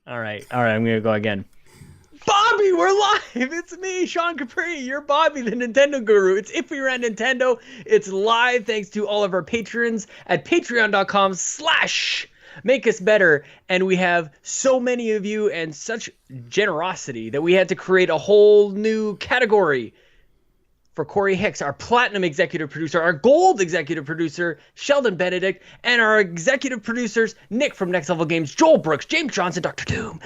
All right. I'm going to go again. Bobby, we're live. It's me, Sean Capri. You're Bobby, the Nintendo Guru. It's If We Ran Nintendo. It's live thanks to all of our patrons at patreon.com/Make Us Better. And we have so many of you and such generosity that we had to create a whole new category for Cory Hicks, our platinum executive producer, our gold executive producer, Sheldon Benedict, and our executive producers, Nick from Next Level Games, Joel Brooks, James Johnson, Dr. Doom,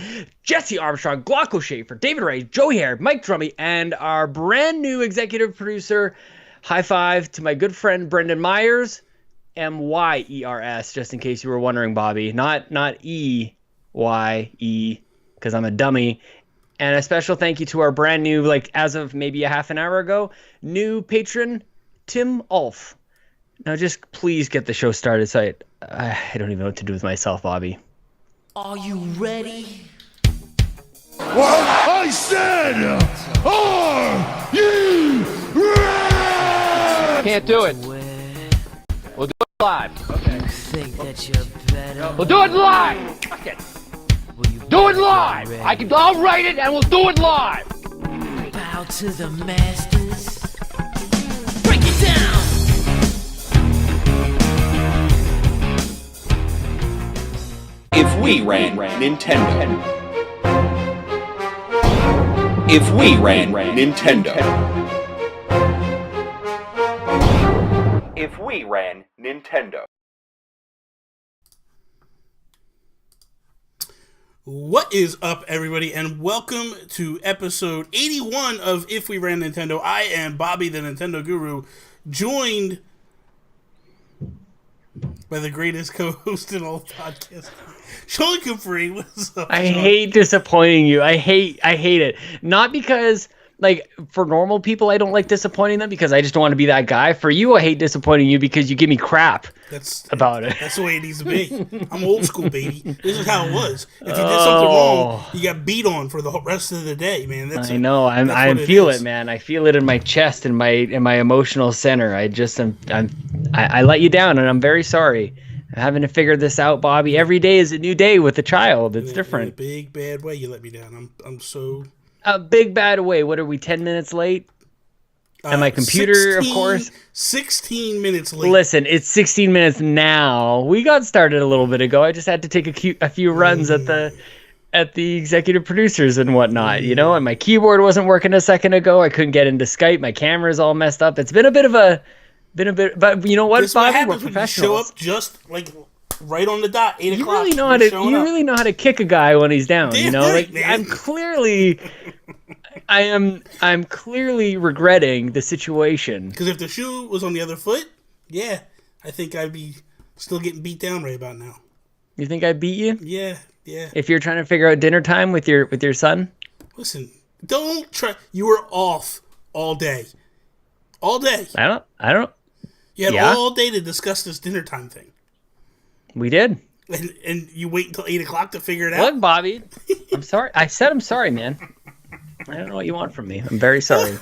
Jesse Armstrong, Glauco Schaffer, David Ray, Joe Hehir, Mike Drummie, and our brand new executive producer, high five to my good friend Brendan Myers, Myers, just in case you were wondering, Bobby, not EYE, because I'm a dummy. And a special thank you to our brand new, as of maybe a half an hour ago, new patron, Tim Ulf. Now just please get the show started. So I don't even know what to do with myself, Bobby. Are you ready? What I said! Are you ready? Can't do it. We'll do it live. Okay. You think that you're better? We'll do it live. Fuck it. Do it live! I'll write it and we'll do it live! Bow to the masters. Break it down! If we ran Nintendo. If we ran Nintendo. If we ran Nintendo. What is up, everybody, and welcome to episode 81 of If We Ran Nintendo. I am Bobby, the Nintendo Guru, joined by the greatest co-host in all podcasts, Sean Capri. What's up, I Sean? hate disappointing you. I hate it. Not because, for normal people, I don't like disappointing them because I just don't want to be that guy. For you, I hate disappointing you because you give me crap about it. That's the way it needs to be. I'm old school, baby. This is how it was. If you did something wrong, you got beat on for the rest of the day, man. I know. I feel it, man. I feel it in my chest and my emotional center. I let you down, and I'm very sorry. I'm having to figure this out, Bobby. Every day is a new day with a child. It's different. In a big bad way, you let me down. I'm so. A big bad way. What are we, 10 minutes late? And my computer, of course. 16 minutes late. Listen, it's 16 minutes now. We got started a little bit ago. I just had to take a few runs at the executive producers and whatnot, and my keyboard wasn't working a second ago. I couldn't get into Skype. My camera's all messed up. It's been a bit, but you know what, Bobby? We're professionals. Show up just right on the dot, 8 o'clock. You really know how to kick a guy when he's down. Damn right, I'm clearly regretting the situation. Because if the shoe was on the other foot, yeah, I think I'd be still getting beat down right about now. You think I beat you? Yeah. If you're trying to figure out dinner time with your son? Listen, don't try. You were off all day. All day. I don't. You had all day to discuss this dinner time thing. We did. And you wait until 8 o'clock to figure it out? Look, Bobby, I'm sorry. I said I'm sorry, man. I don't know what you want from me. I'm very sorry.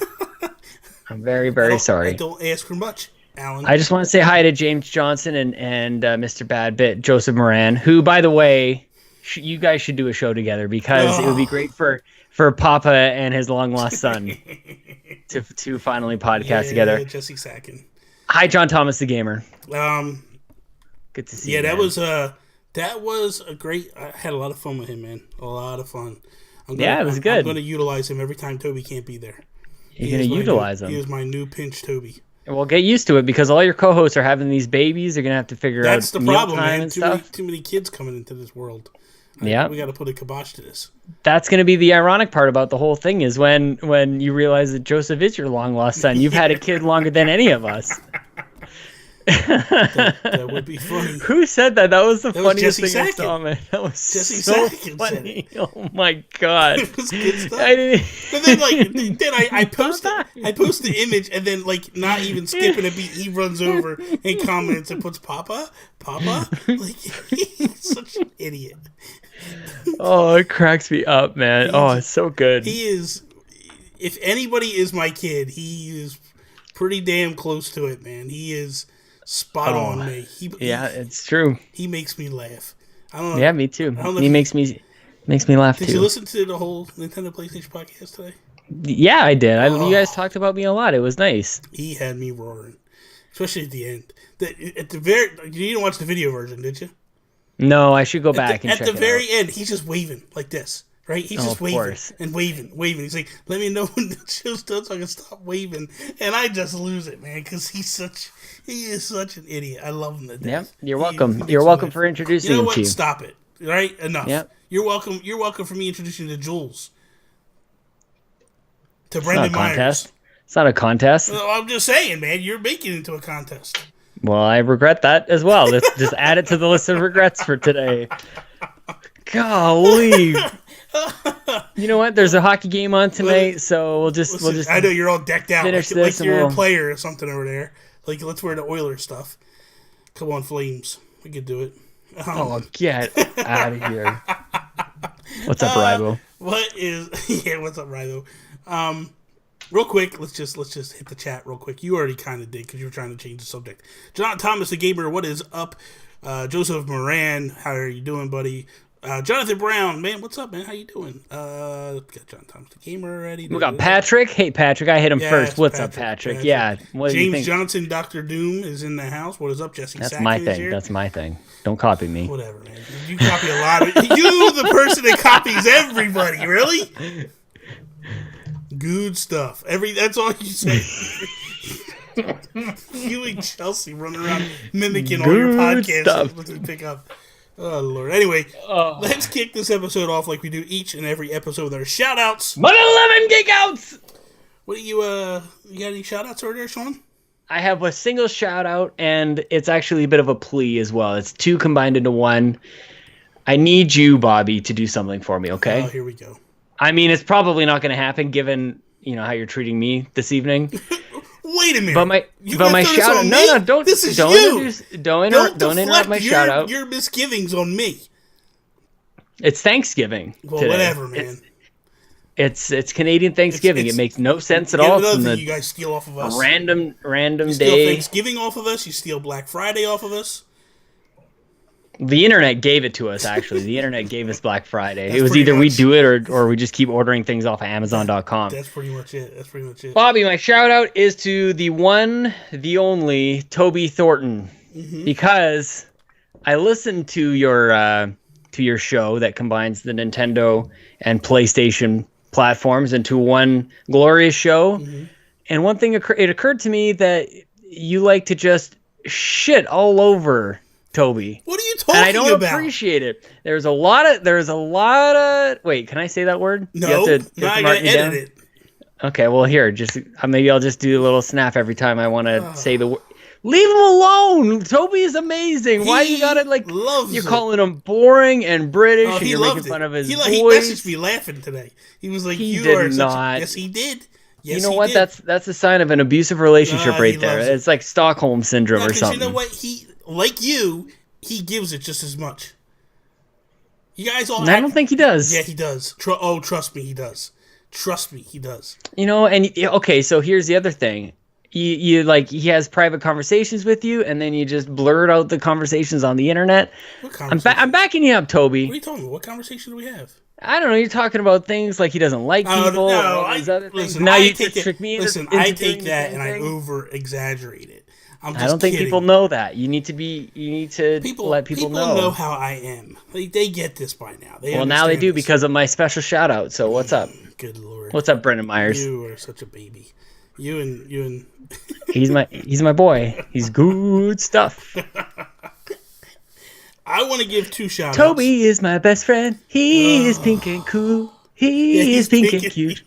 I'm very, very sorry. I don't ask for much, Alan. I just want to say hi to James Johnson and Mr. Badbit, Joseph Moran, who, by the way, you guys should do a show together because it would be great for Papa and his long-lost son to finally podcast together. Jesse Sackin. Hi, John Thomas the Gamer. Good to see you. Yeah, that was a great. I had a lot of fun with him, man. A lot of fun. It was good. I'm going to utilize him every time Toby can't be there. You're going to utilize him. He is my new pinch Toby. Well, get used to it because all your co-hosts are having these babies. They're going to have to figure out That's the problem, man. And too many kids coming into this world. Yeah, we got to put a kibosh to this. That's going to be the ironic part about the whole thing is when you realize that Joseph is your long-lost son. You've had a kid longer than any of us. That would be funny. Who said that? That was the funniest thing I saw, man. That was Jesse so Sackin funny. Oh my god! It was good stuff. But then, I post the image, and then not even skipping a beat, he runs over and comments and puts Papa. He's such an idiot. Oh, it cracks me up, man. It's so good. He is. If anybody is my kid, he is pretty damn close to it, man. He is spot on me. It's true. He makes me laugh. I don't know. Yeah, me too. He makes me Makes me laugh, Did too. you listen to the whole Nintendo PlayStation podcast today? Yeah, I did. You guys talked about me a lot. It was nice. He had me roaring, especially at the end. At the very, you didn't watch the video version, did you? No, I should go back and check it out. At the very end, he's just waving like this, right? He's just waving and waving. He's like, "Let me know when the show's done so I can stop waving." And I just lose it, man, because he is such an idiot. I love him to death. Yep, you're welcome. You're welcome for introducing him to you. Stop it. Right? Enough. Yep. You're welcome. You're welcome for me introducing you to Jules. To It's Brendan not a Myers. contest. It's not a contest. Well, I'm just saying, man. You're making it into a contest. Well, I regret that as well. Let's just add it to the list of regrets for today. Golly. You know what? There's a hockey game on tonight, so we'll just. I know you're all decked out, finish like this and you're we'll- a player or something over there. Like, let's wear the Oilers stuff. Come on, Flames. We could do it. Oh, get out of here. What's up, Rybo? What's up, Rybo? Real quick, let's just hit the chat real quick. You already kind of did because you were trying to change the subject. John Thomas, the gamer, what is up? Joseph Moran, how are you doing, buddy? Jonathan Brown, man, what's up, man? How you doing? Got John Thomas, the gamer already. We got Patrick. Hey, Patrick, I hit him Yes, first. What's up, Patrick? Yeah. What do you James think? Johnson, Dr. Doom is in the house. What is up, Jesse? That's Sackin my is thing. here. That's my thing. Don't copy me. Whatever, man. You copy a lot of you, the person that copies everybody. Really? Good stuff. That's all you say. You and Chelsea running around mimicking all your Good podcasts. stuff. What you pick up. Oh, Lord. Anyway, let's kick this episode off like we do each and every episode with our shout-outs. Money 11 gig outs! What do you got any shout-outs over there, Sean? I have a single shout out, and it's actually a bit of a plea as well. It's two combined into one. I need you, Bobby, to do something for me, okay? Oh, here we go. I mean, it's probably not going to happen given, how you're treating me this evening. Wait a minute. But my shout out, no, don't interrupt my shout out. Your misgivings on me. It's Thanksgiving. Well, today. whatever, man. It's Canadian Thanksgiving. It makes no sense at all. Another It's thing you guys steal off of us. random You steal day. Thanksgiving off of us. You steal Black Friday off of us. The internet gave it to us, actually. The internet gave us Black Friday. That's It was pretty either we much- do it or we just keep ordering things off of Amazon.com. That's pretty much it. Bobby, my shout out is to the one, the only Toby Thornton, because I listened to your show that combines the Nintendo and PlayStation platforms into one glorious show. And one thing it occurred to me that you like to just shit all over Toby. What are you talking about? And I don't appreciate it. There's a lot of. Wait, can I say that word? No, you have to I mark gotta me edit down? it. Okay, well here, just maybe I'll just do a little snap every time I want to say the word. Leave him alone. Toby is amazing. Why you gotta loves you're it. calling him boring and British, Oh, and he you're loved making it. fun of his He voice. messaged me laughing today. He was like, He "You did are not. Yes, he did. Yes, You know he what? did. That's a sign of an abusive relationship He right there. loves it. It's like Stockholm syndrome or 'cause something. you know what? He like you. He gives it just as much. You guys all. I don't think he does. Yeah, he does. Trust me, he does. Trust me, he does. And okay, so here's the other thing. You he has private conversations with you, and then you just blurt out the conversations on the internet. What conversation? I'm backing you up, Toby. What are you talking about? What conversation do we have? I don't know. You're talking about things like he doesn't like people. No, all these other things. listen, Now I you take just trick me into Listen, into I doing take the that same and I thing. over exaggerate it. I'm just I don't think kidding. people know that. You need to let people know how I am. They get this by now. Well, now they understand do this. because of my special shout out. So what's up? Good Lord. What's up, Brendan Myers? You are such a baby. You and He's my boy. He's good stuff. I want to give two shout outs. Toby is my best friend. He is pink and cool. He is pink and cute.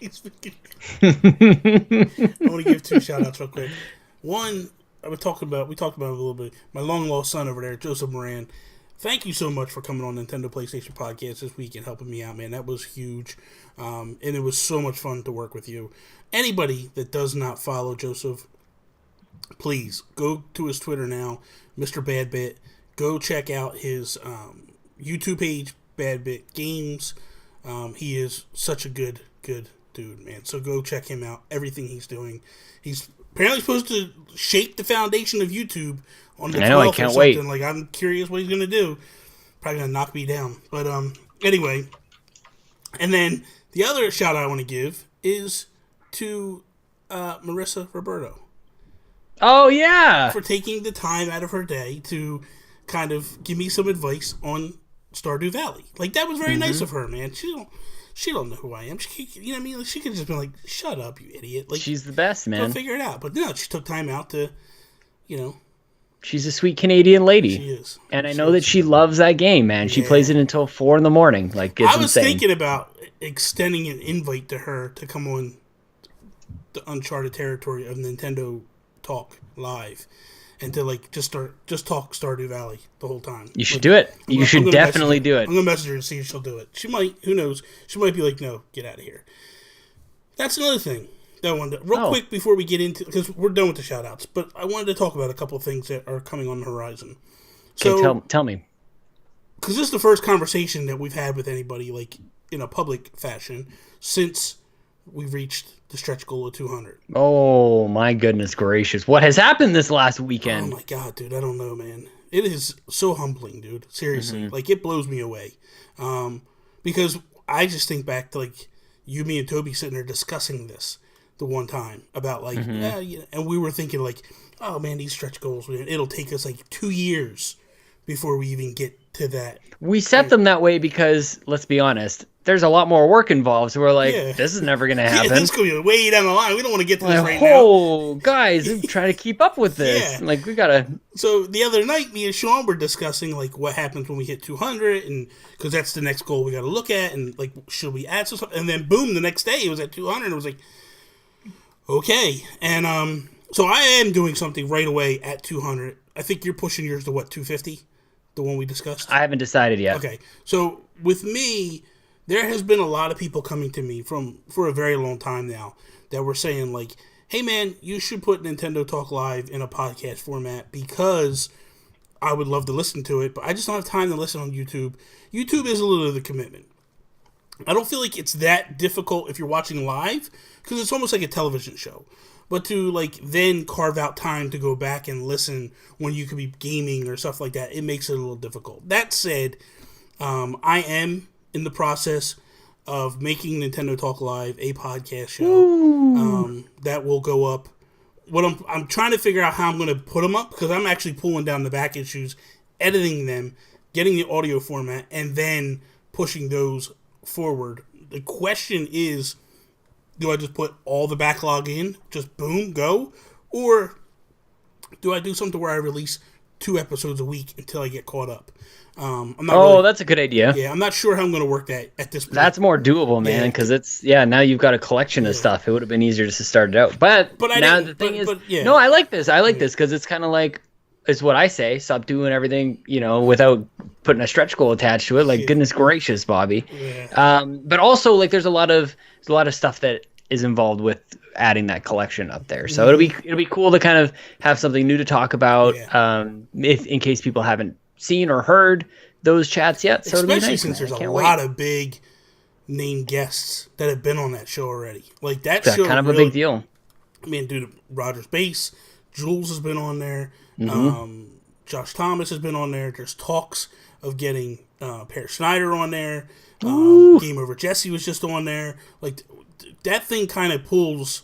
I want to give two shout outs real quick. One, we talked about it a little bit. My long lost son over there, Joseph Moran. Thank you so much for coming on Nintendo PlayStation Podcast this week and helping me out, man. That was huge. And it was so much fun to work with you. Anybody that does not follow Joseph, please go to his Twitter now, Mr. Badbit. Go check out his YouTube page, Badbit Games. He is such a good dude, man. So go check him out. Everything he's doing. He's apparently supposed to shape the foundation of YouTube on the 12th I know, I or can't something. wait. I'm curious what he's gonna do. Probably gonna knock me down. But anyway, And then the other shout out I want to give is to Marissa Roberto. Oh, yeah. For taking the time out of her day to kind of give me some advice on Stardew Valley. Like, that was very nice of her, man. She don't know who I am. You know what I mean? Like, she could just be like, shut up, you idiot. Like, she's the best, man. Go figure it out. But no, she took time out to, you know. She's a sweet Canadian lady. She is. And I know that she loves that game, man. She plays it until 4 a.m. Like, it's I was insane. thinking about extending an invite to her to come on the uncharted territory of Nintendo Talk Live. And to, like, just talk Stardew Valley the whole time. You should do it. You should definitely do it. I'm going to message her and see if she'll do it. She might. Who knows? She might be like, no, get out of here. That's another thing that I wanted to... Real quick before we get into... Because we're done with the shout-outs. But I wanted to talk about a couple of things that are coming on the horizon. So, okay, tell me. Because this is the first conversation that we've had with anybody, like, in a public fashion since we've reached the stretch goal of 200. Oh, my goodness gracious. What has happened this last weekend? Oh, my God, dude. I don't know, man. It is so humbling, dude. Seriously. Like, it blows me away. Because I just think back to, like, you, me, and Toby sitting there discussing this the one time about, like, and we were thinking, like, oh, man, these stretch goals, man, it'll take us, like, 2 years before we even get to that. We set them that way because, let's be honest, there's a lot more work involved. So we're like, this is never going to happen. It's going to be way down the line. We don't want to get to this right now. Guys, I'm trying to keep up with this. Yeah. Like, we got to... So, the other night, me and Sean were discussing, like, what happens when we hit 200, and because that's the next goal we got to look at, and, like, should we add some stuff? And then, boom, the next day, it was at 200, and it was like, okay. And, so I am doing something right away at 200. I think you're pushing yours to, what, 250? The one we discussed? I haven't decided yet. Okay. So, with me, there has been a lot of people coming to me for a very long time now that were saying, like, hey, man, you should put Nintendo Talk Live in a podcast format because I would love to listen to it, but I just don't have time to listen on YouTube. YouTube is a little of the commitment. I don't feel like it's that difficult if you're watching live because it's almost like a television show. But to, like, then carve out time to go back and listen when you could be gaming or stuff like that, it makes it a little difficult. That said, I am in the process of making Nintendo Talk Live a podcast show that will go up. What I'm trying to figure out how I'm going to put them up because I'm actually pulling down the back issues, editing them, getting the audio format, and then pushing those forward. The question is, do I just put all the backlog in, just boom, go? Or do I do something where I release 2 episodes a week until I get caught up? That's a good idea. Yeah, I'm not sure how I'm going to work that at this point. That's more doable, man, because now you've got a collection of stuff. It would have been easier just to start it out. But now the thing is, no, I like this. I like this because it's kind of like, it's what I say, stop doing everything, without putting a stretch goal attached to it. Like, goodness gracious, Bobby. Yeah. But also, like, there's a lot of stuff that is involved with adding that collection up there. So it'll be cool to kind of have something new to talk about, if in case people haven't seen or heard those chats yet. So especially since there's a lot of big name guests that have been on that show already. Like that show, kind of a big deal. I mean, dude, Rogers Base, Jules has been on there. Josh Thomas has been on there. There's talks of getting Per Schneider on there. Game Over Jesse was just on there. Like that thing kind of pulls.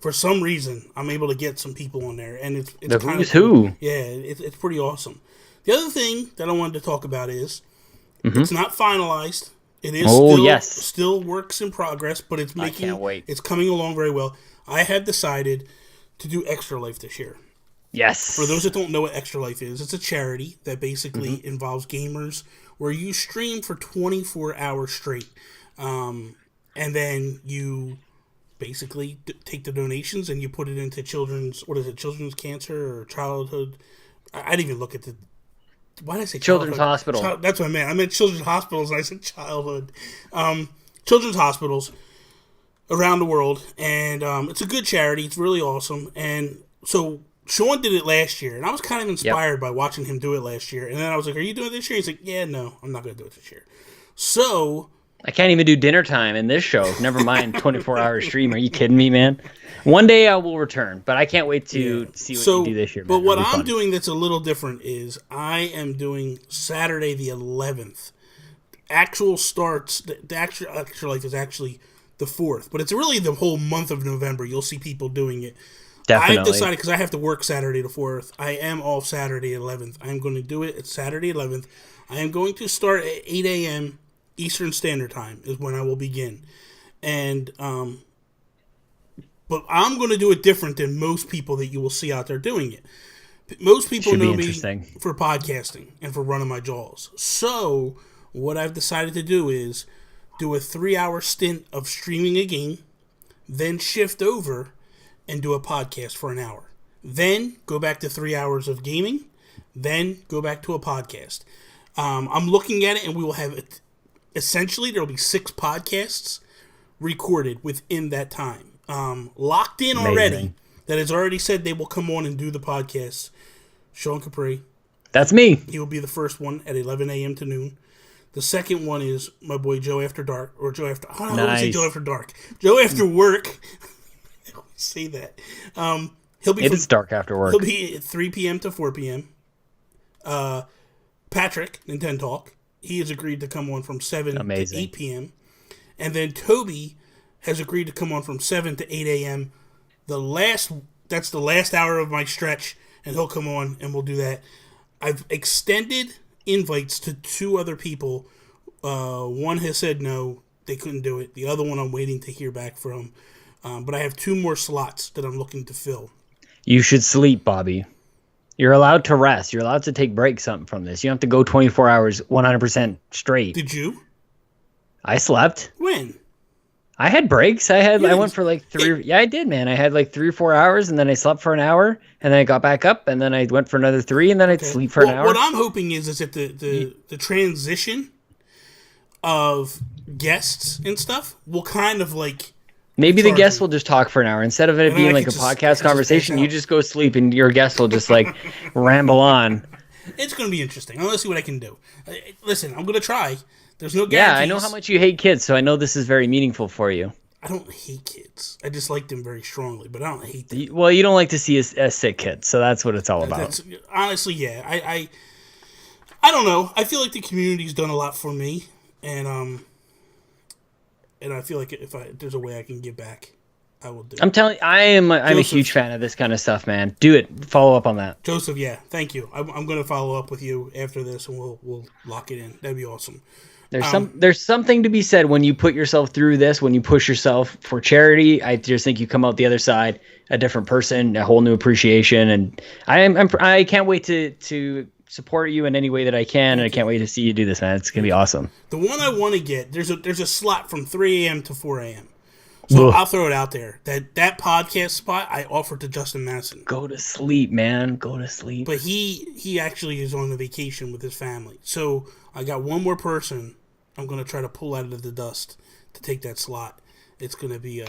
For some reason, I'm able to get some people on there, and it's the kind who's of cool. who. Yeah, it's pretty awesome. The other thing that I wanted to talk about is it's not finalized. It is still works in progress, but it's making. I can't wait. It's coming along very well. I have decided to do Extra Life this year. Yes. For those that don't know what Extra Life is, it's a charity that basically involves gamers where you stream for 24 hours straight, and then you basically take the donations and you put it into children's cancer or childhood. I didn't even look at the. Why did I say children's hospital? That's what I meant. I meant children's hospitals, and I said childhood. Children's hospitals around the world, and it's a good charity. It's really awesome. And so Sean did it last year, and I was kind of inspired by watching him do it last year. And then I was like, "Are you doing it this year?" He's like, "Yeah, no, I'm not going to do it this year." So I can't even do dinner time in this show. Never mind 24-hour stream. Are you kidding me, man? One day I will return, but I can't wait to see what you do this year. Man. But what I'm doing that's a little different is I am doing Saturday the 11th. actual starts, the actual life is actually the 4th, but it's really the whole month of November. You'll see people doing it. Definitely. I've decided, because I have to work Saturday the 4th, I am off Saturday 11th. I'm going to do it. It's Saturday 11th. I am going to start at 8 a.m. Eastern Standard Time is when I will begin. And, but I'm going to do it different than most people that you will see out there doing it. Most people know me for podcasting and for running my jaws. So, what I've decided to do is do a 3-hour stint of streaming a game, then shift over and do a podcast for an hour. Then go back to 3 hours of gaming, then go back to a podcast. I'm looking at it, and we will have it. Essentially, there will be 6 podcasts recorded within that time. Locked in already. That has already said they will come on and do the podcast. Sean Capri. That's me. He will be the first one at 11 a.m. to noon. The second one is my boy Joe After Dark, or Joe After. I don't know. Say Joe After Dark. Joe After Work. I always say that. He'll be. It's dark after work. He'll be at 3 p.m. to 4 p.m. Patrick, Nintendo Talk. He has agreed to come on from 7 to 8 p.m. And then Toby has agreed to come on from 7 to 8 a.m. That's the last hour of my stretch, and he'll come on and we'll do that. I've extended invites to 2 other people. One has said no, they couldn't do it. The other one I'm waiting to hear back from. But I have 2 more slots that I'm looking to fill. You should sleep, Bobby. You're allowed to rest. You're allowed to take breaks from this. You don't have to go 24 hours 100% straight. Did you? I slept. When? I had breaks. I went for like 3. Yeah, I did, man. I had like 3 or 4 hours, and then I slept for an hour, and then I got back up, and then I went for another 3, and then I'd sleep for an hour. What I'm hoping is that the transition of guests and stuff will kind of like. Maybe the guests will just talk for an hour instead of it being like a podcast conversation. You just go sleep, and your guests will just like ramble on. It's going to be interesting. I'm going to see what I can do. Listen, I'm going to try. There's no guarantees. Yeah, I know how much you hate kids, so I know this is very meaningful for you. I don't hate kids. I just like them very strongly, but I don't hate them. Well, you don't like to see a sick kid, so that's what it's all about. Honestly, yeah. I don't know. I feel like the community's done a lot for me, and I feel like if there's a way I can give back, I will do it. I'm telling you, I'm a huge fan of this kind of stuff, man. Do it. Follow up on that. Joseph, yeah, thank you. I'm going to follow up with you after this, and we'll lock it in. That'd be awesome. There's something to be said when you put yourself through this, when you push yourself for charity. I just think you come out the other side a different person, a whole new appreciation, and I can't wait to support you in any way that I can, and I can't wait to see you do this, man. It's gonna be awesome. The one I want to get, there's a slot from 3 a.m. to 4 a.m. So I'll throw it out there. That podcast spot I offered to Justin Madison. Go to sleep, man. Go to sleep. But he actually is on a vacation with his family. So I got one more person I'm going to try to pull out of the dust to take that slot. It's going to be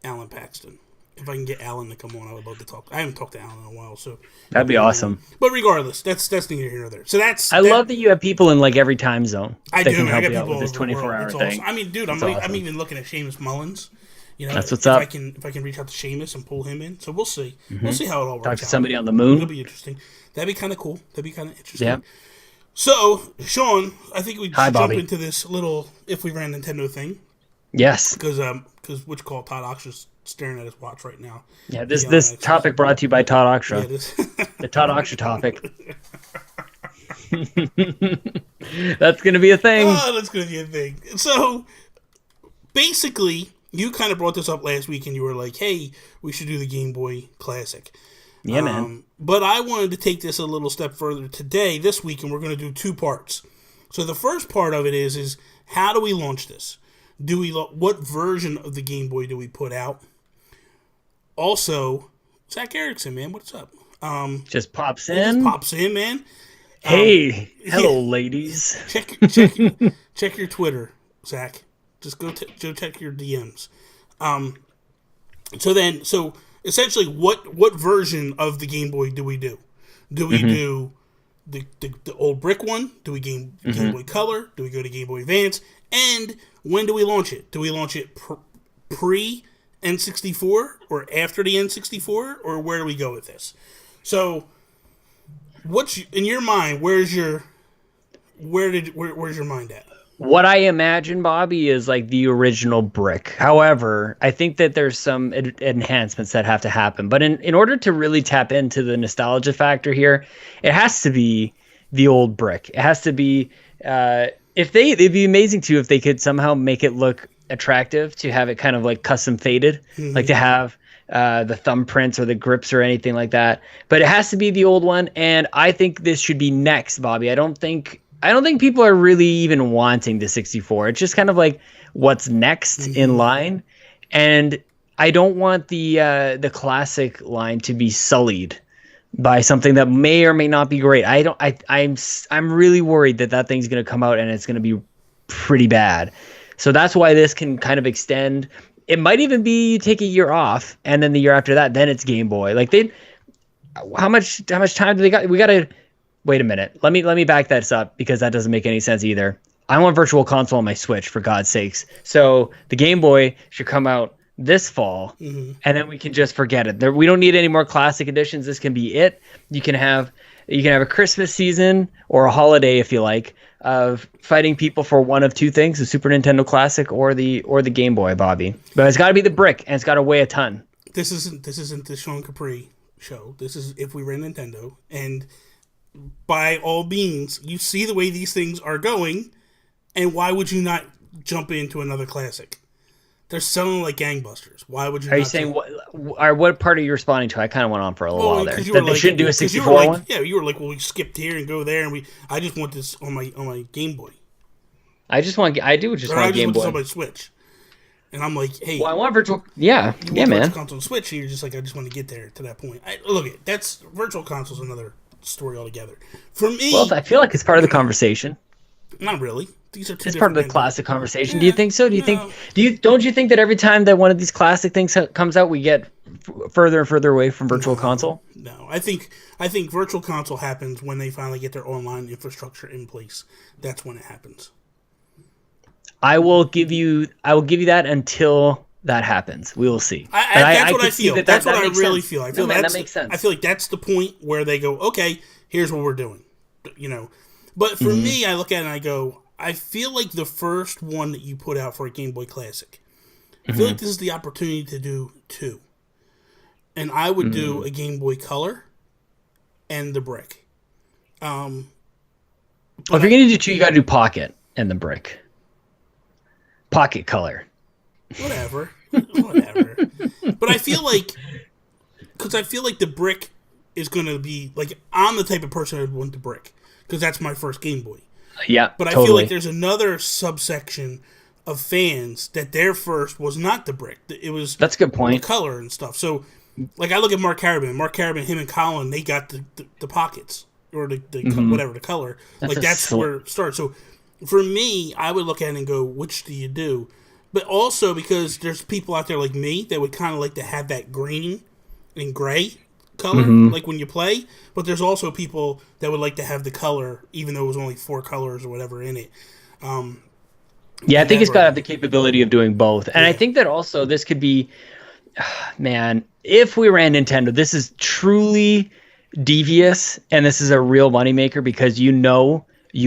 Alan Paxton. If I can get Alan to come on, I would love to talk. I haven't talked to Alan in a while, so that'd be awesome. But regardless, that's neither here nor there. So I love that you have people in like every time zone. I that do. Can help I got you out people with this 24-hour thing. Awesome. I mean, dude, I'm even looking at Seamus Mullins. You know, that's what's up. If I can reach out to Seamus and pull him in, so we'll see. Mm-hmm. We'll see how it all works out. Talk to somebody on the moon. It'll be interesting. That'd be kind of cool. That'd be kind of interesting. Yeah. So, Sean, I think we jump Bobby. into this little if we ran Nintendo thing. Yes. Because Todd Oxtra's staring at his watch right now. Yeah, this topic brought to you by Todd Oxtra. Yeah, the Todd Oxtra topic. That's going to be a thing. Oh, that's going to be a thing. So, basically, you kind of brought this up last week, and you were like, hey, we should do the Game Boy Classic. Yeah, man. But I wanted to take this a little step further this week, and we're going to do 2 parts. So the first part of it is how do we launch this? What version of the Game Boy do we put out? Also, Zach Erickson, man, what's up? Just pops in. Man. Hey, hello, ladies. Check your Twitter, Zach. Just go check your DMs. So essentially, what version of the Game Boy do we do? Do we do the old brick one? Do we Game Boy Color? Do we go to Game Boy Advance? And when do we launch it? Do we launch it pre N64 or after the N64, or where do we go with this? So, what's in your mind? Where's your mind at? What I imagine, Bobby, is like the original brick. However, I think that there's some enhancements that have to happen. But in order to really tap into the nostalgia factor here, it has to be the old brick. It has to be. It'd be amazing too if they could somehow make it look attractive, to have it kind of like custom faded, like to have the thumbprints or the grips or anything like that. But it has to be the old one, and I think this should be next, Bobby. I don't think people are really even wanting the 64. It's just kind of like what's next in line, and I don't want the classic line to be sullied by something that may or may not be great. I'm really worried that thing's going to come out and it's going to be pretty bad. So that's why this can kind of extend. It might even be you take a year off, and then the year after that, then it's Game Boy. Like how much time do they got? We got to wait a minute. Let me back this up, because that doesn't make any sense either. I want Virtual Console on my Switch, for God's sakes. So the Game Boy should come out this fall, and then we can just forget it. We don't need any more classic editions. This can be it. You can have a Christmas season or a holiday, if you like, of fighting people for one of two things: the Super Nintendo Classic or the Game Boy, Bobby. But it's got to be the brick, and it's got to weigh a ton. This isn't the Sean Capri show. This is If We Ran Nintendo, and by all means, you see the way these things are going, and why would you not jump into another classic? They're selling like gangbusters. Why would you? Are you saying what part are you responding to? I kind of went on for a little while there. That they shouldn't do a 64 one. Yeah, you were like, well, we skipped here and go there, and I just want this on my Game Boy. I just want Game Boy. This on my Switch, and I'm like, hey, well, I want virtual. Yeah, man. Virtual Console on Switch, and you're just like, I just want to get there to that point. That's Virtual Console's another story altogether. For me, well, I feel like it's part of the conversation. Not really. These are two. It's part of the classic conversation. Yeah, do you think so? Don't you think that every time that one of these classic things comes out, we get further and further away from Virtual Console? No, I think Virtual Console happens when they finally get their online infrastructure in place. That's when it happens. I will give you that until that happens. We will see. That's what I feel. That's what I really feel. I feel that makes sense. I feel like that's the point where they go, okay, here's what we're doing. But for me, I look at it and I go, I feel like the first one that you put out for a Game Boy Classic, I feel like this is the opportunity to do two. And I would do a Game Boy Color and the brick. If you're going to do two, you got to do Pocket and the brick. Pocket Color. Whatever. But I feel like, because I feel like the brick is going to be, like, I'm the type of person that would want the brick, because that's my first Game Boy. Yeah, but totally. I feel like there's another subsection of fans that their first was not the brick. It was that's a good point. The color and stuff. So, like, I look at Mark Carabin, him and Colin, they got the pockets or the whatever the color. That's where it starts. So, for me, I would look at it and go, which do you do? But also because there's people out there like me that would kind of like to have that green and gray color, like when you play, but there's also people that would like to have the color, even though it was only 4 colors or whatever in it. I think it's got to have the capability of doing both. And I think that also this could be, man, if we ran Nintendo, this is truly devious, and this is a real moneymaker, because you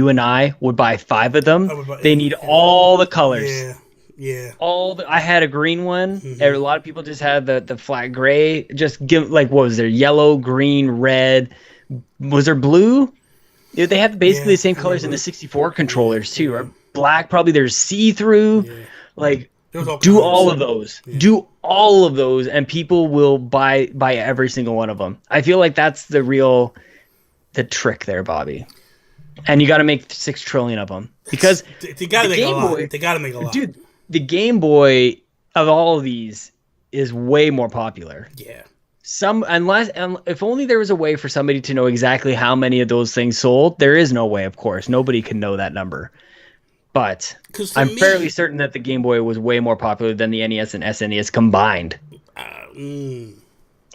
and I would buy 5 of them. They need all the colors. Yeah. I had a green one. A lot of people just had the flat gray. Just give, like, what was there? Yellow, green, red. Was there blue? Yeah, they have basically the same colors in the 64 controllers too. Right? Black, probably there's see-through. Yeah. Like, do all of those. Yeah. Do all of those, and people will buy every single one of them. I feel like that's the trick there, Bobby. And you got to make 6 trillion of them, because they got to make a lot. They got to make a lot, dude. The Game Boy of all of these is way more popular. Yeah. If only there was a way for somebody to know exactly how many of those things sold. There is no way, of course. Nobody can know that number. But I'm fairly certain that the Game Boy was way more popular than the NES and SNES combined.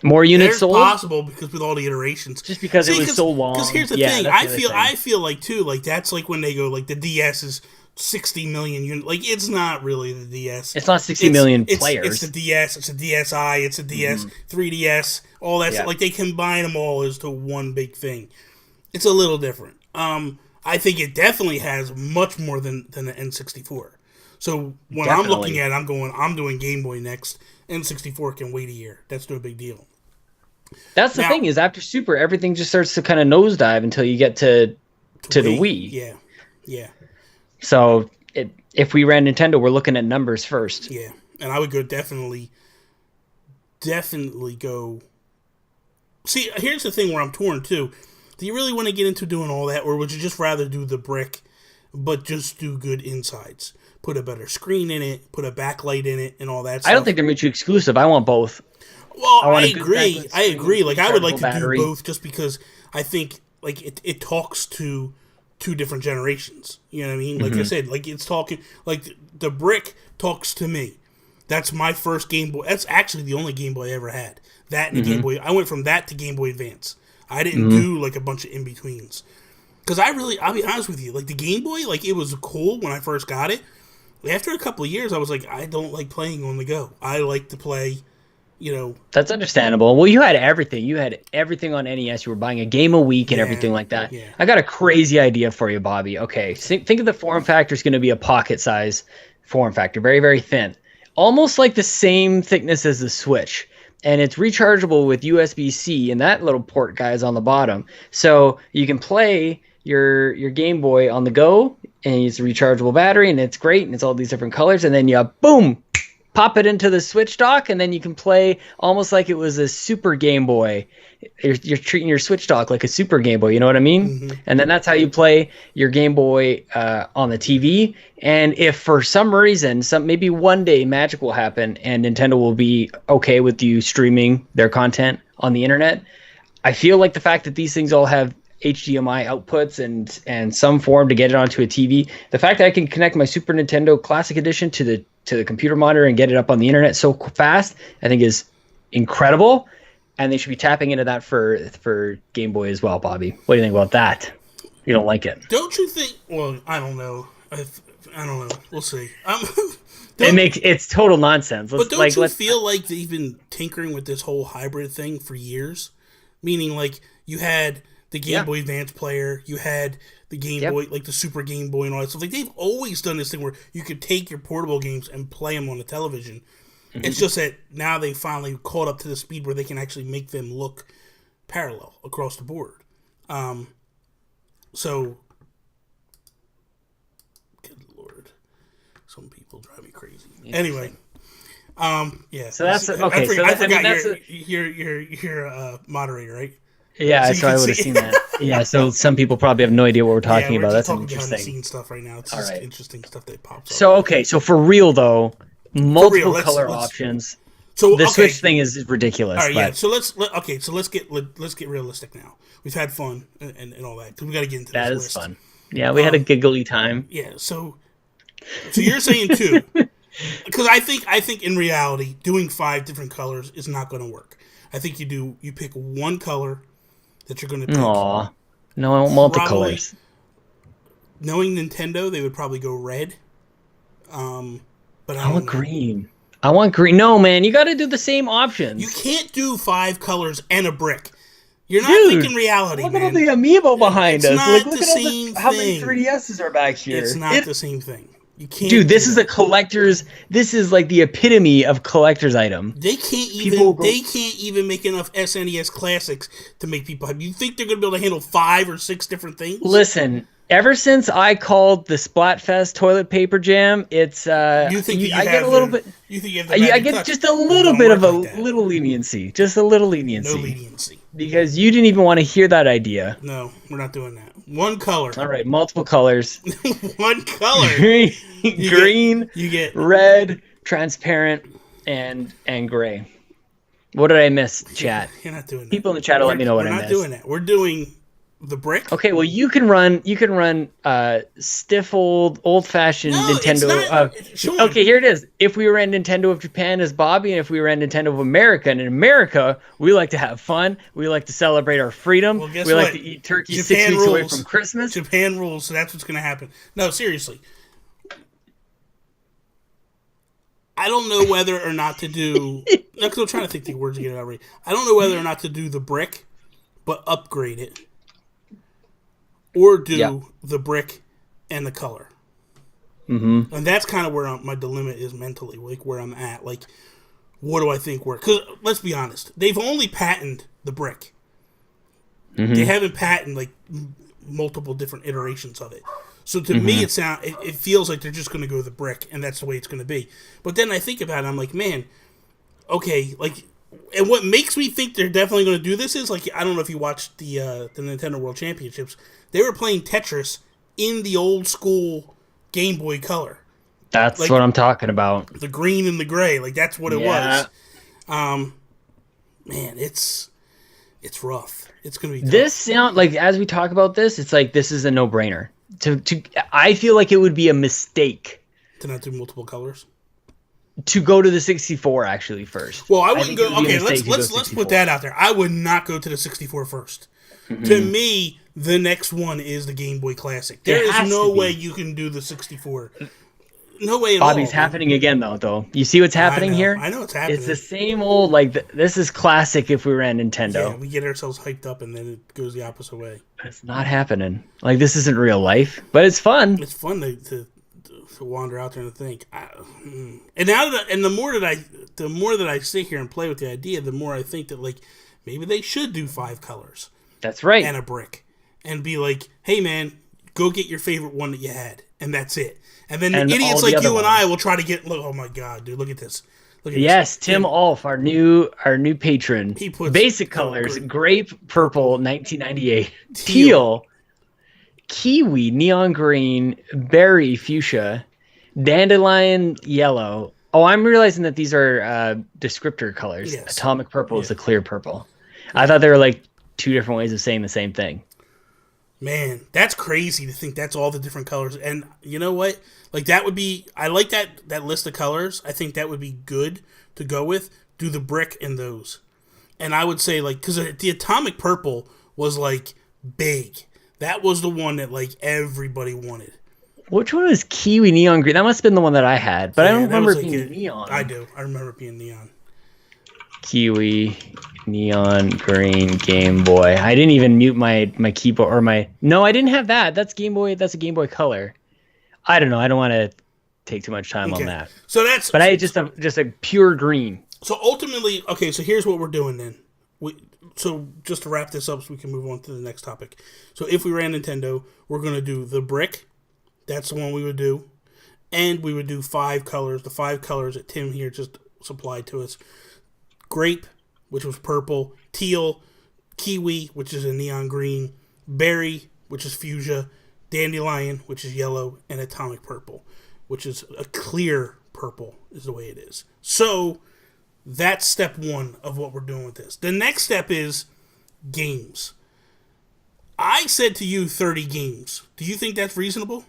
More units sold? Possible, because with all the iterations. Just because it was so long. Because here's the thing. I feel like, too, like, that's like when they go, like, the DS is 60 million units. Like, it's not really the DS. It's not 60 million players. It's the DS, it's a DSi, it's a DS, 3DS, all that stuff. Like, they combine them all as to one big thing. It's a little different. I think it definitely has much more than the N64. So when I'm Definitely. looking at it, I'm doing Game Boy next. N64 can wait a year. That's no big deal. That's the Now- thing is after Super, everything just starts to kind of nosedive until you get to the Wii. Yeah. So if we ran Nintendo, we're looking at numbers first. Yeah. And I would go definitely go. See, here's the thing where I'm torn too. Do you really want to get into doing all that, or would you just rather do the brick, but just do good insides? Put a better screen in it, put a backlight in it, and all that stuff. I don't think they're mutually exclusive. I want both. Well, I want I a good agree. backlit I agree. screen, Like, I would like to battery. do both just because I think, like, it talks to two different generations. You know what I mean? Like I said, like, it's talking, like, the brick talks to me. That's my first Game Boy. That's actually the only Game Boy I ever had. That and the Game Boy. I went from that to Game Boy Advance. I didn't do, like, a bunch of in-betweens. Because I'll be honest with you, like, the Game Boy, like, it was cool when I first got it. After a couple of years, I was like, I don't like playing on the go. I like to play, you know. That's understandable. Well, you had everything. You had everything on NES. You were buying a game a week and everything like that. Yeah. I got a crazy idea for you, Bobby. Okay, think of the form factor is going to be a pocket size form factor, very, very thin. Almost like the same thickness as the Switch. And it's rechargeable with USB-C, and that little port guy is on the bottom. So you can play your Game Boy on the go, and it's a rechargeable battery, and it's great, and it's all these different colors, and then you boom, pop it into the Switch dock, and then you can play almost like it was a Super Game Boy. You're treating your Switch dock like a Super Game Boy, you know what I mean? And then that's how you play your Game Boy on the TV. And if for some reason, maybe one day magic will happen and Nintendo will be okay with you streaming their content on the internet, I feel like the fact that these things all have HDMI outputs and some form to get it onto a TV, the fact that I can connect my Super Nintendo Classic Edition to the computer monitor and get it up on the internet so fast, I think is incredible. And they should be tapping into that for Game Boy as well, Bobby. What do you think about that? You don't like it? Don't you think? Well, I don't know. I don't know. We'll see. It's total nonsense. But don't you feel like they've been tinkering with this whole hybrid thing for years? Meaning, like, you had the Game Boy Advance player, you had the Game Boy, like the Super Game Boy and all that stuff. Like, they've always done this thing where you could take your portable games and play them on the television. It's just that now they finally caught up to the speed where they can actually make them look parallel across the board. So, good Lord, some people drive me crazy. Anyway, yeah. So that's I okay. forgot That's you're a moderator, right? yeah. So So, you I can would have see- seen that. Yeah. So some people probably have no idea what we're talking Yeah, about. we're That's just talking behind the interesting. scenes stuff right now. It's All just right. interesting stuff that pops up. So okay. So for real though, multiple let's- color let's- options. So The okay. Switch thing is ridiculous. All right, yeah. but So let's get realistic now. We've had fun and all that. 'Cause we got to get into that this is list. fun. Yeah, we had a giggly time. Yeah. So you're saying two? Because I think in reality, doing 5 different colors is not going to work. I think you pick one color that you're going to pick. Aw. No, I want multicolors. Knowing Nintendo, they would probably go red. But I want green. I want green. No, man, you got to do the same options. You can't do 5 colors and a brick. You're not Dude, thinking reality, Look at all man. the amiibo behind It's us. not Like, the look at all same how many thing. 3DSs are back here. It's not the same thing. You can't. Dude, this do is that. a collector's. This is like the epitome of collector's item. They can't People even make enough SNES classics to make people happy. You think they're gonna be able to handle 5 or 6 different things? Listen, ever since I called the Splatfest toilet paper jam, it's You think that I get a little bit. You think you have the I magic get touch. just a It little don't bit work of a like that. little leniency, just a little leniency, No leniency. because you didn't even want to hear that idea. No, we're not doing that. One color. All right, multiple colors: One color. green, You green, You get red, transparent, and gray. What did I miss, chat? You're not doing that. People in the chat will let me know what We're I not missed. doing that. We're doing the brick. Okay, well you can run stiff old-fashioned No, it's Nintendo. not- Sean. Okay, here it is. If we ran Nintendo of Japan as Bobby, and if we ran Nintendo of America, and in America we like to have fun, we like to celebrate our freedom, Well, guess we like what? to eat turkey Japan 6 weeks away rules. from Christmas. Japan rules, so that's what's going to happen. No, seriously. I don't know whether or not to do... No, 'cause I'm trying to think the words to get it out right. I don't know whether or not to do the brick, but upgrade it. or do Yeah. the brick and the color. Mm-hmm. And that's kind of where my dilemma is mentally, like where I'm at. Like, what do I think works? Because let's be honest, they've only patented the brick. Mm-hmm. They haven't patented like multiple different iterations of it. So to me, it feels like they're just going to go with the brick, and that's the way it's going to be. But then I think about it, I'm like, man, okay, like, and what makes me think they're definitely going to do this is like, I don't know if you watched the Nintendo World Championships. They were playing Tetris in the old school Game Boy Color. That's like, what I'm talking about. The green and the gray, like that's what it was. Man, it's rough. It's gonna be tough. This sound like as we talk about this, it's like this is a no-brainer. I feel like it would be a mistake to not do multiple colors. To go to the 64 actually first. Well, I wouldn't think it go. would be a Okay, mistake to go let's 64. put that out there. I would not go to the 64 first. To me, the next one is the Game Boy Classic. There It is has no to be. way you can do the 64. No way at all. Bobby's happening again though. You see what's happening here? I know it's happening. It's the same old like this is classic if we ran Nintendo. Yeah, we get ourselves hyped up and then it goes the opposite way. It's not happening. Like this isn't real life, but it's fun. It's fun to wander out there and think. And now that the more that I sit here and play with the idea, the more I think that like maybe they should do 5 colors That's right. and a brick, and be like, hey man, go get your favorite one that you had, and that's it. And then And idiots all the like other you and I ones. will try to get. Look, oh my god, dude, look at this. Look at Yes, this. Tim Ulf, our new patron. He puts basic colors: great. grape purple, 1998, teal, kiwi, neon green, berry fuchsia, dandelion yellow. Oh, I'm realizing that these are descriptor colors. Yes. Atomic purple is the clear purple. I thought they were like 2 different ways of saying the same thing. Man, that's crazy to think that's all the different colors. And you know what? Like that would be. I like that list of colors. I think that would be good to go with. Do the brick in those, and I would say like because the atomic purple was like big. That was the one that like everybody wanted. Which one was kiwi neon green? That must have been the one that I had, but I Yeah, don't that remember was, it like, being neon. I do. I remember it being neon. Kiwi, neon green, Game Boy. I didn't even mute my keyboard or my. No, I didn't have that. That's Game Boy. That's a Game Boy Color. I don't know. I don't want to take too much time on that. So that's. But I just a pure green. So ultimately, okay. So here's what we're doing then. So just to wrap this up, so we can move on to the next topic. So if we ran Nintendo, we're gonna do the brick. That's the one we would do, and we would do 5 colors. The 5 colors that Tim here just supplied to us: grape, which was purple; teal, kiwi, which is a neon green; berry, which is fuchsia; dandelion, which is yellow; and atomic purple, which is a clear purple, is the way it is. So that's step 1 of what we're doing with this. The next step is games. I said to you 30 games. Do you think that's reasonable?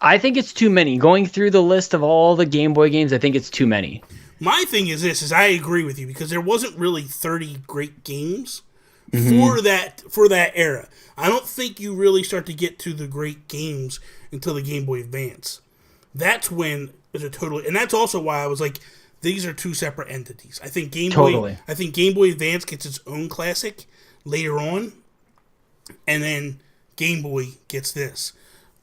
I think it's too many. Going through the list of all the Game Boy games, I think it's too many. My thing is this: is I agree with you because there wasn't really 30 great games for that era. I don't think you really start to get to the great games until the Game Boy Advance. That's when it's a totally, and that's also why I was like, these are 2 separate entities. I think Game Boy Advance gets its own classic later on, and then Game Boy gets this.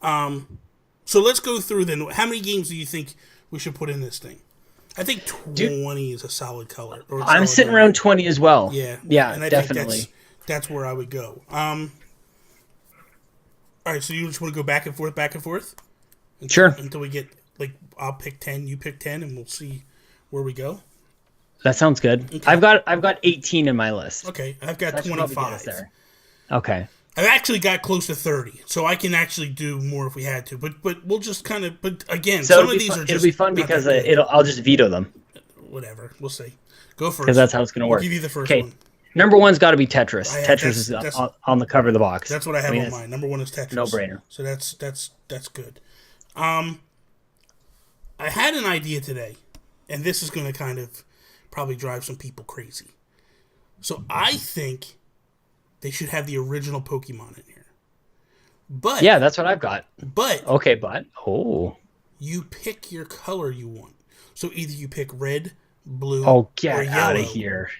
So let's go through then. How many games do you think we should put in this thing? I think 20 is a solid color. I'm sitting around 20 as well. Yeah. Yeah, and I definitely. think that's where I would go. All right, so you just want to go back and forth? Sure. Until we get, like, I'll pick 10, you pick 10, and we'll see where we go. That sounds good. Okay. I've got 18 in my list. Okay, I've got That should probably get us 25. there. Okay. I've actually got close to 30, so I can actually do more if we had to. But we'll just kind of. But again, So some of these are just. it'll be fun not because that good. I'll just veto them Whatever, we'll see. Go first. because that's how it's going to work. I'll give you the first Okay. one. Number 1's got to be Tetris. I- Tetris that's- is that's- on the cover of the box. That's what I have mean, on it's mine. Number 1 is Tetris. no-brainer. So that's good. I had an idea today, and this is going to kind of probably drive some people crazy. So I think they should have the original Pokemon in here. But Yeah, that's what I've got. but Okay, but you pick your color you want. So either you pick red, blue, oh, or get yellow. out of here.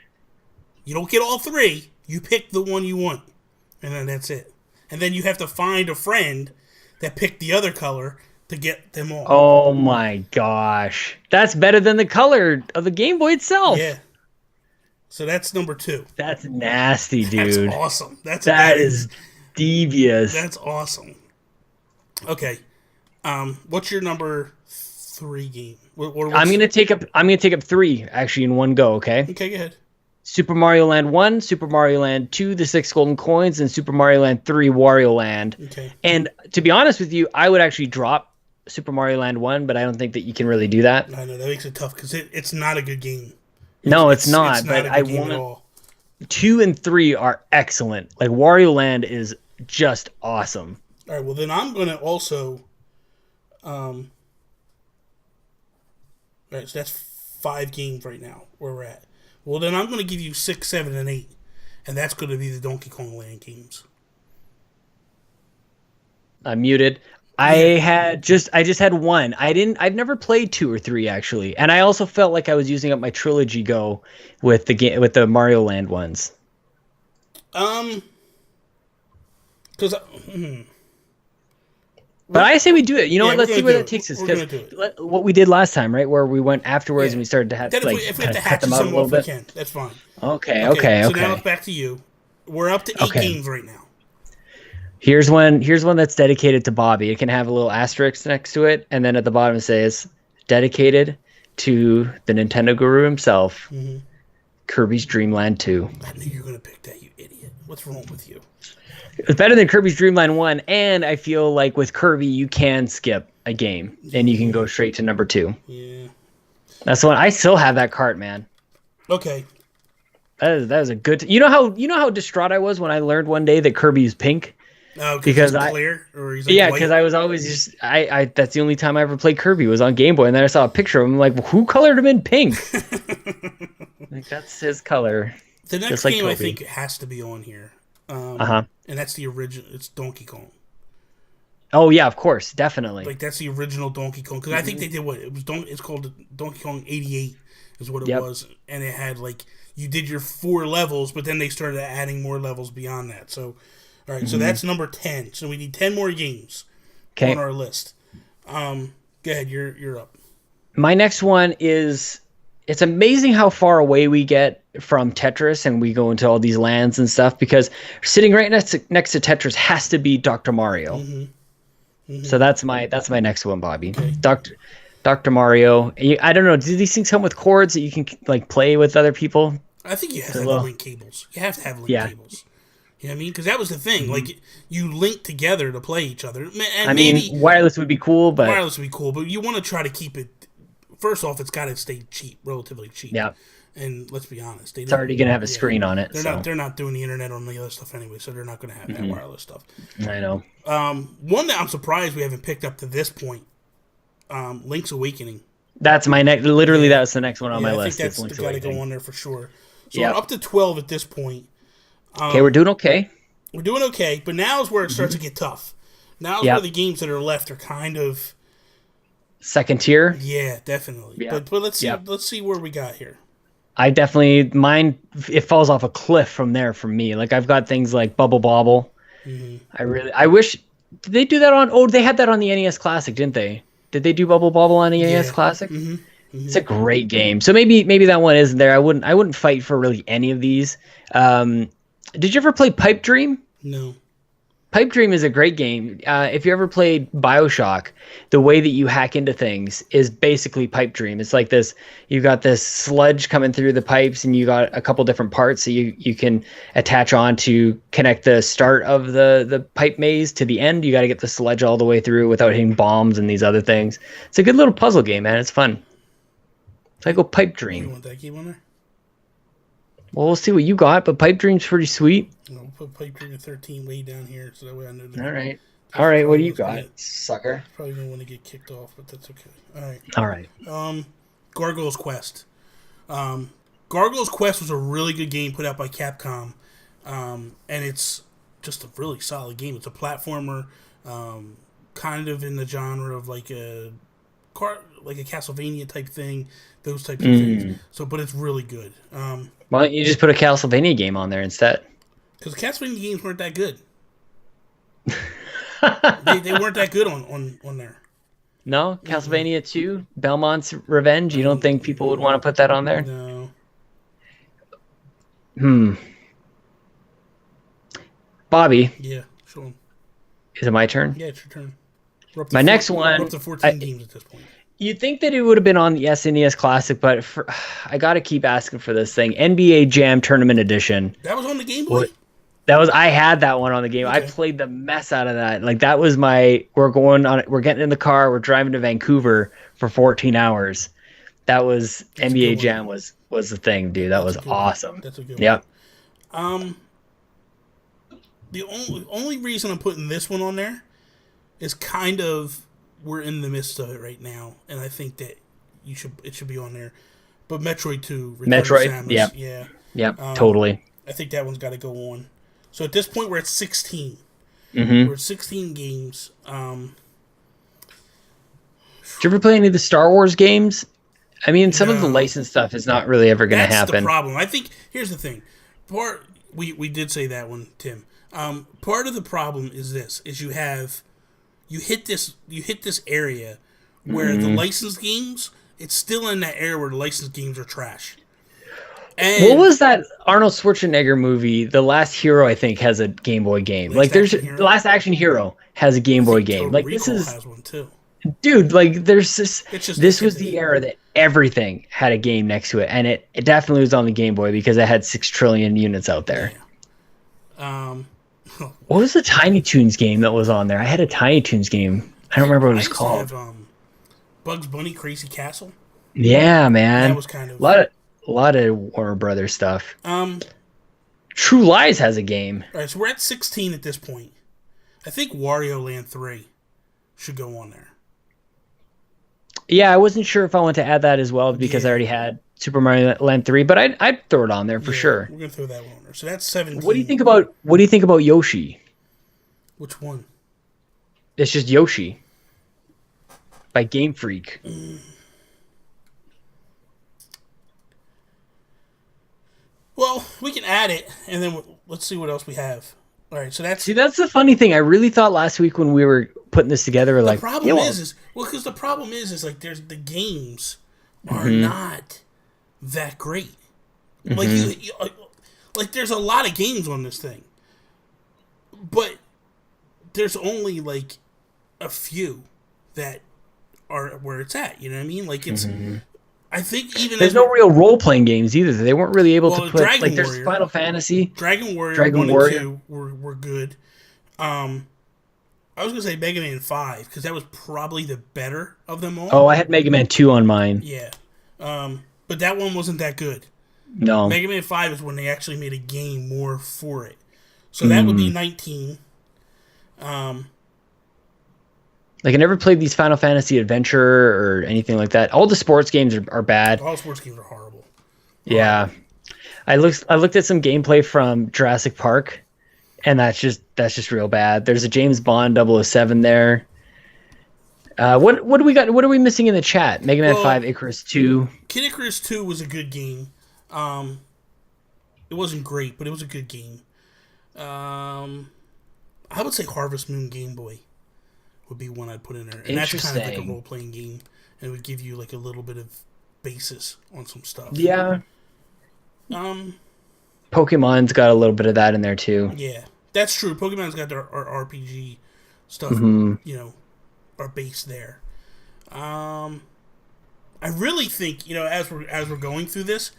You don't get all 3. You pick the one you want, and then that's it. and then you have to find a friend that picked the other color to get them all. Oh my gosh. That's better than the color of the Game Boy itself. Yeah. So that's number 2. That's nasty, dude. That's awesome. That is devious. That's awesome. Okay. What's your number 3 game? I'm gonna take up 3 actually in one go, okay? Okay, go ahead. Super Mario Land 1, Super Mario Land 2, The 6 Golden Coins, and Super Mario Land 3, Wario Land. Okay. And to be honest with you, I would actually drop Super Mario Land 1, but I don't think that you can really do that. I know, that makes it tough because it's not a good game. No, it's not. It's but not I a good game want at all. 2 and 3 are excellent. Like Wario Land is just awesome. All right, well then I'm going to also all right, so that's 5 games right now where we're at. Well, then I'm going to give you 6, 7, and 8, and that's going to be the Donkey Kong Land games. I'm muted. I just had 1. I've never played 2 or 3 actually, and I also felt like I was using up my trilogy go with the Mario Land ones. Because But I say we do it. You know Yeah, what? Let's we're see gonna where do that it. takes us. We're Because gonna do it. what we did last time, right, where we went afterwards Yeah. and we started to have then to if we have to cut hatchet them out a some little off, we bit. can. That's fine. Okay. So now it's back to you. We're up to 8 Okay. games right now. Here's one that's dedicated to Bobby. It can have a little asterisk next to it, and then at the bottom it says dedicated to the Nintendo guru himself, Kirby's Dream Land 2. I knew you were going to pick that, you idiot. What's wrong with you? It's better than Kirby's Dream Land 1, and I feel like with Kirby you can skip a game and you can go straight to number 2. Yeah. That's the one. I still have that cart, man. Okay. That was a good. You know how distraught I was when I learned one day that Kirby is pink. Because he's clear, or he's like Yeah, white? because I was always just I that's the only time I ever played Kirby was on Game Boy, and then I saw a picture of him. I'm like, who colored him in pink? Like that's his color. The next just like game I Toby. think has to be on here. Uh-huh. And that's the original. It's Donkey Kong. Oh yeah, of course, definitely. Like that's the original Donkey Kong. Because I think they did what it was. It's called Donkey Kong '88 is what it Yep. was, and it had like you did your 4 levels, but then they started adding more levels beyond that. So, all right, so that's number 10. So we need 10 more games on our list. Go ahead, you're up. My next one is. It's amazing how far away we get from Tetris, and we go into all these lands and stuff, because sitting right next to Tetris has to be Dr. Mario. So that's my next one, Bobby. Okay. Dr. Mario. I don't know. Do these things come with cords that you can like play with other people? I think you have to have link cables. You have to have link cables. You know what I mean? Because that was the thing. Like, you link together to play each other. And I mean, wireless would be cool, but wireless would be cool, but you want to try to keep it. First off, it's got to stay cheap, relatively cheap. Yeah. And let's be honest, it's already gonna have a screen on it. They're not doing the internet on the other stuff anyway, so they're not going to have that wireless stuff. I know. One that I'm surprised we haven't picked up to this point, Link's Awakening. That's my next. Literally, that was the next one on my list. I think that's got to go on there for sure. So Yep. we're up to 12 at this point. Okay, we're doing okay. We're doing okay, but now is where it starts to get tough. Now is where the games that are left are kind of second tier. Yeah, definitely. Yeah. But let's see where we got here. I definitely mine. It falls off a cliff from there for me. Like I've got things like Bubble Bobble. I wish. Did they do that on? Oh, they had that on the NES Classic, didn't they? Did they do Bubble Bobble on the NES Classic? It's a great game. So maybe that one isn't there. I wouldn't fight for really any of these. Did you ever play Pipe Dream? No. Pipe Dream is a great game. If you ever played BioShock, the way that you hack into things is basically Pipe Dream. It's like this, you got this sludge coming through the pipes, and you got a couple different parts that you can attach on to connect the start of the pipe maze to the end. You got to get the sludge all the way through without hitting bombs and these other things. It's a good little puzzle game, man. It's fun. So I go Pipe Dream. You want that game on there? Well, we'll see what you got, but Pipe Dream's pretty sweet. We'll put Pipe Dream at 13 way down here, so that way I know. All right. What do you got, sucker? Probably gonna want to get kicked off, but that's okay. All right. Gargoyle's Quest. Gargoyle's Quest was a really good game put out by Capcom, and it's just a really solid game. It's a platformer, kind of in the genre of like a Castlevania type thing, those types of things. So, but it's really good. Why don't you just put a Castlevania game on there instead? Because Castlevania games weren't that good. They weren't that good on there. No? Castlevania 2? Belmont's Revenge? You don't think people would want to put that on there? No. Bobby, Yeah, sure. is it my turn? Yeah, it's your turn. My next one... We're up to 14 games at this point. You'd think that it would have been on the SNES Classic, but I got to keep asking for this thing. NBA Jam Tournament Edition. That was on the Game Boy? I had that one on the game. Okay. I played the mess out of that. Like that was we're getting in the car, we're driving to Vancouver for 14 hours. That was NBA Jam was the thing, dude. That was awesome. That's a good one. Yep. The only reason I'm putting this one on there is kind of we're in the midst of it right now, and I think that it should be on there. But Metroid 2, Metroid, yeah, totally. I think that one's got to go on. So at this point, we're at 16. Mm-hmm. We're at 16 games. Did you ever play any of the Star Wars games? I mean, some of the licensed stuff is not really ever going to happen. That's the problem. I think here's the thing. We did say that one, Tim. Part of the problem is this: is you hit this area where the licensed games, it's still in that area where the licensed games are trash. And what was that Arnold Schwarzenegger movie? The Last Hero, I think, has a Game Boy game. The Last Action Hero has a Game Boy game. Total Recall has one too. Dude, there's this was the era that everything had a game next to it, and it definitely was on the Game Boy because it had 6 trillion units out there. Yeah. What was the Tiny Toons game that was on there? I had a Tiny Toons game. I don't remember what it was called. Have, Bugs Bunny Crazy Castle. Yeah, man. That was kind of a lot of Warner Brothers stuff. True Lies has a game. All right, so we're at 16 at this point. I think Wario Land 3 should go on there. Yeah, I wasn't sure if I want to add that as well because I already had Super Mario Land 3, but I'd throw it on there for sure. We're gonna throw that one on there. So that's 17. What do you think about Yoshi? Which one? It's just Yoshi by Game Freak. Well, we can add it, and then let's see what else we have. All right, so that's the funny thing. I really thought last week when we were putting this together, the problem is because the problem is like there's the games are not that great. Like like there's a lot of games on this thing, but there's only like a few that are where it's at. You know what I mean? Like it's. I think even there's no real role playing games either. They weren't really able to put Dragon there's Warrior, Final Fantasy, Dragon Warrior 1 and 2 were good. I was gonna say Mega Man 5 because that was probably the better of them all. Oh, I had Mega Man 2 on mine. Yeah, but that one wasn't that good. No, Mega Man 5 is when they actually made a game more for it. So that would be 19. Like I never played these Final Fantasy Adventure or anything like that. All the sports games are bad. All sports games are horrible. Yeah, I looked at some gameplay from Jurassic Park, and that's just real bad. There's a James Bond 007 there. What do we got? What are we missing in the chat? Mega Man 5, Icarus 2. Kid Icarus 2 was a good game. It wasn't great, but it was a good game. I would say Harvest Moon Game Boy would be one I'd put in there. And that's kind of like a role-playing game. And it would give you like a little bit of basis on some stuff. Yeah. Pokemon's got a little bit of that in there too. Yeah, that's true. Pokemon's got their RPG stuff, you know, are based there. I really think, you know, as we're going through this,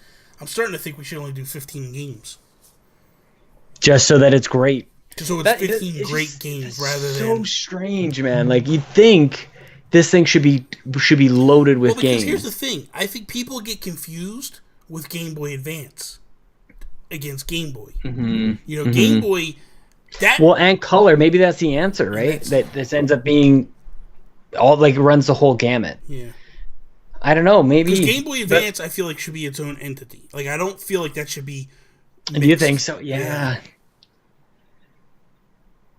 I'm starting to think we should only do 15 games. Just so that it's great. So it's 15 great games rather than... So strange, man. Like, you'd think this thing should be loaded with games. Here's the thing. I think people get confused with Game Boy Advance against Game Boy. You know, Game Boy... and color. Maybe that's the answer, right? That this ends up being... all like runs the whole gamut. Yeah. I don't know, maybe... Because Game Boy Advance, I feel like, should be its own entity. Like, I don't feel like that should be... Do you think so? Yeah.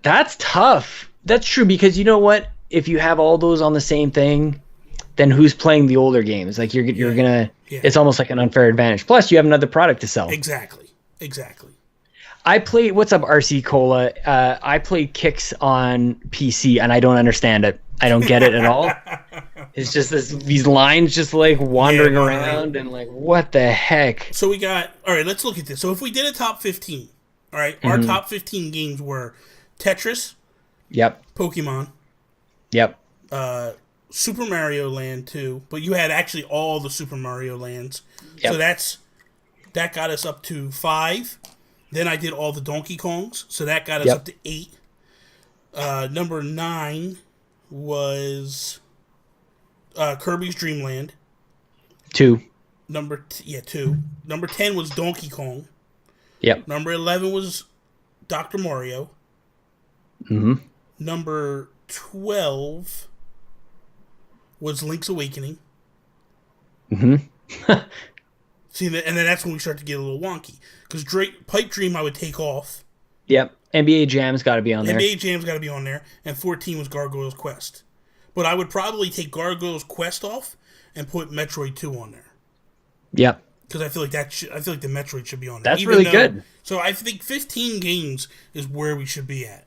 That's tough. That's true, because you know what? If you have all those on the same thing, then who's playing the older games? Like, you're gonna... Yeah. It's almost like an unfair advantage. Plus, you have another product to sell. Exactly. I play. What's up, RC Cola? I play Kicks on PC, and I don't understand it. I don't get it at all. It's just these lines just like wandering around, and like, what the heck? So we got. All right, let's look at this. So if we did a top 15, all right, our top 15 games were Tetris. Yep. Pokemon. Yep. Super Mario Land 2, but you had actually all the Super Mario Lands. Yep. So that got us up to 5. Then I did all the Donkey Kongs, so that got us up to 8. Number 9 was Kirby's Dream Land. 2. 2. Number 10 was Donkey Kong. Yep. Number 11 was Dr. Mario. Mm-hmm. Number 12 was Link's Awakening. Mm-hmm. See, and then that's when we start to get a little wonky. Because Pipe Dream I would take off. Yep. NBA Jam's got to be on there. NBA Jam's got to be on there. And 14 was Gargoyle's Quest. But I would probably take Gargoyle's Quest off and put Metroid 2 on there. Yep. Because I feel like the Metroid should be on there. That's really good. So I think 15 games is where we should be at.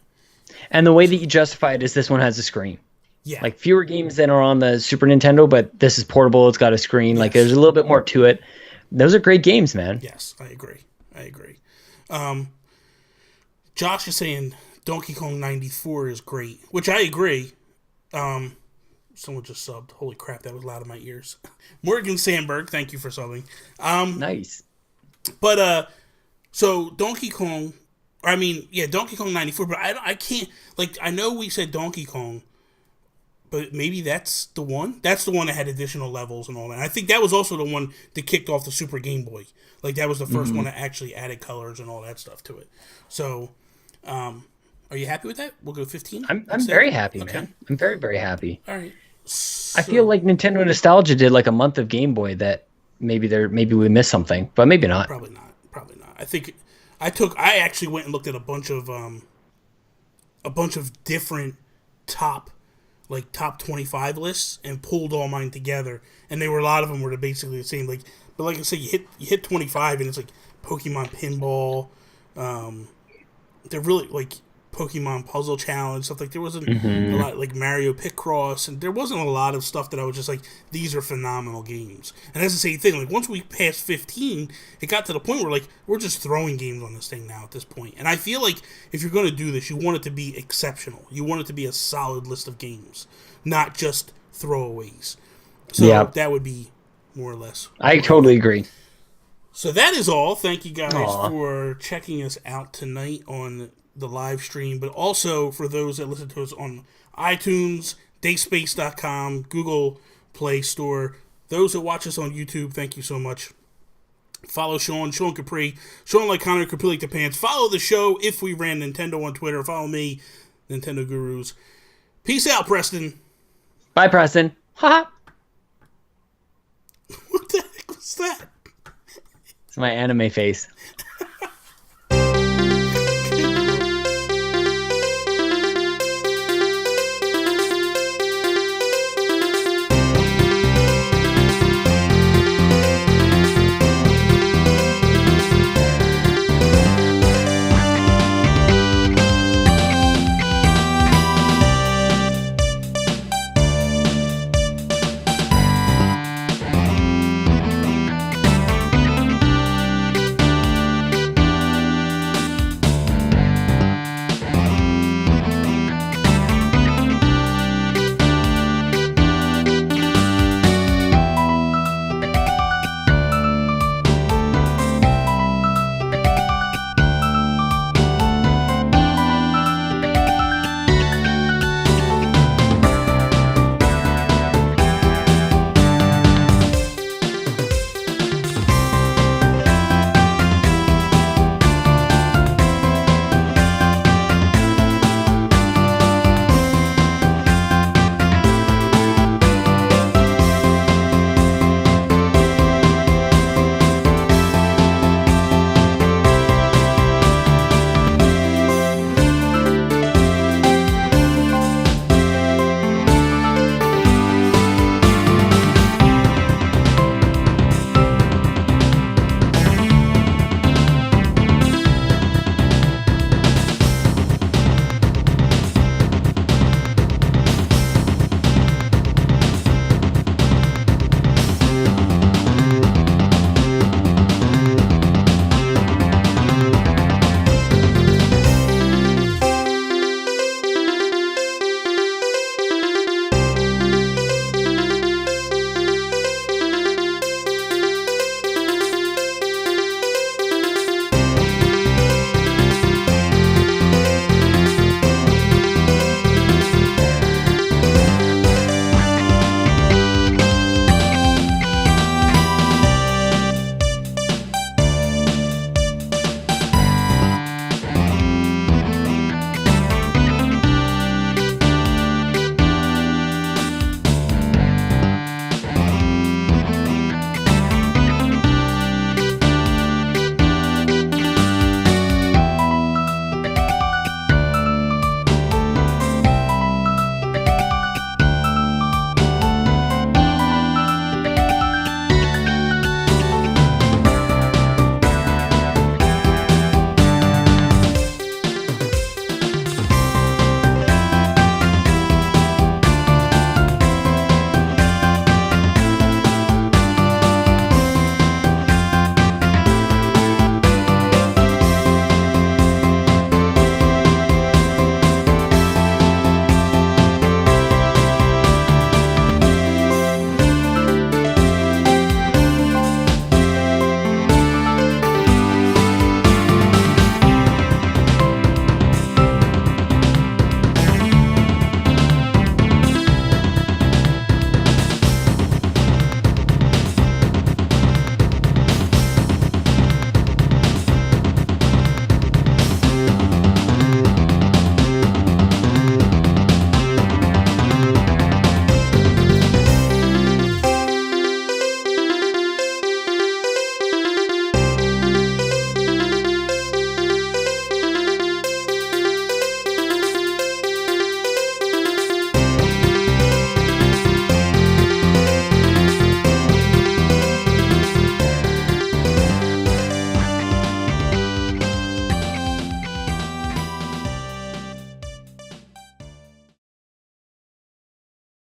And the way that you justify it is this one has a screen. Yeah. Like fewer games than are on the Super Nintendo, but this is portable. It's got a screen. Yes. Like there's a little bit more to it. Those are great games, man. Yes, I agree. Josh is saying Donkey Kong 94 is great, which I agree. Someone just subbed. Holy crap, that was loud in my ears. Morgan Sandberg, thank you for subbing. Nice. But so Donkey Kong, Donkey Kong 94, but I can't, like, I know we said Donkey Kong, but maybe that's the one. That's the one that had additional levels and all that. And I think that was also the one that kicked off the Super Game Boy. Like, that was the first one that actually added colors and all that stuff to it. So, are you happy with that? We'll go 15? I'm very happy, man. I'm very, very happy. All right. So, I feel like Nintendo Nostalgia did like a month of Game Boy that maybe we missed something, but maybe not. Probably not. I think I actually went and looked at a bunch of different top 25 lists and pulled all mine together, and a lot of them were basically the same. Like, but like I said, you hit 25, and it's like Pokemon Pinball. They're really like Pokemon Puzzle Challenge stuff. Like there wasn't a lot like Mario Picross, and there wasn't a lot of stuff that I was just like, these are phenomenal games. And that's the same thing. Like once we passed 15, it got to the point where like we're just throwing games on this thing now at this point. And I feel like if you're going to do this, you want it to be exceptional. You want it to be a solid list of games, not just throwaways. So that would be more or less. I totally agree. So that is all. Thank you guys for checking us out tonight on the live stream, but also for those that listen to us on iTunes, dayspace.com, Google Play Store. Those that watch us on YouTube, thank you so much. Follow Sean Capri, Sean like Connor, Capri like the Pants. Follow the show If We Ran Nintendo on Twitter. Follow me, Nintendo Gurus. Peace out, Preston. Bye, Preston. Ha. What the heck was that? It's my anime face.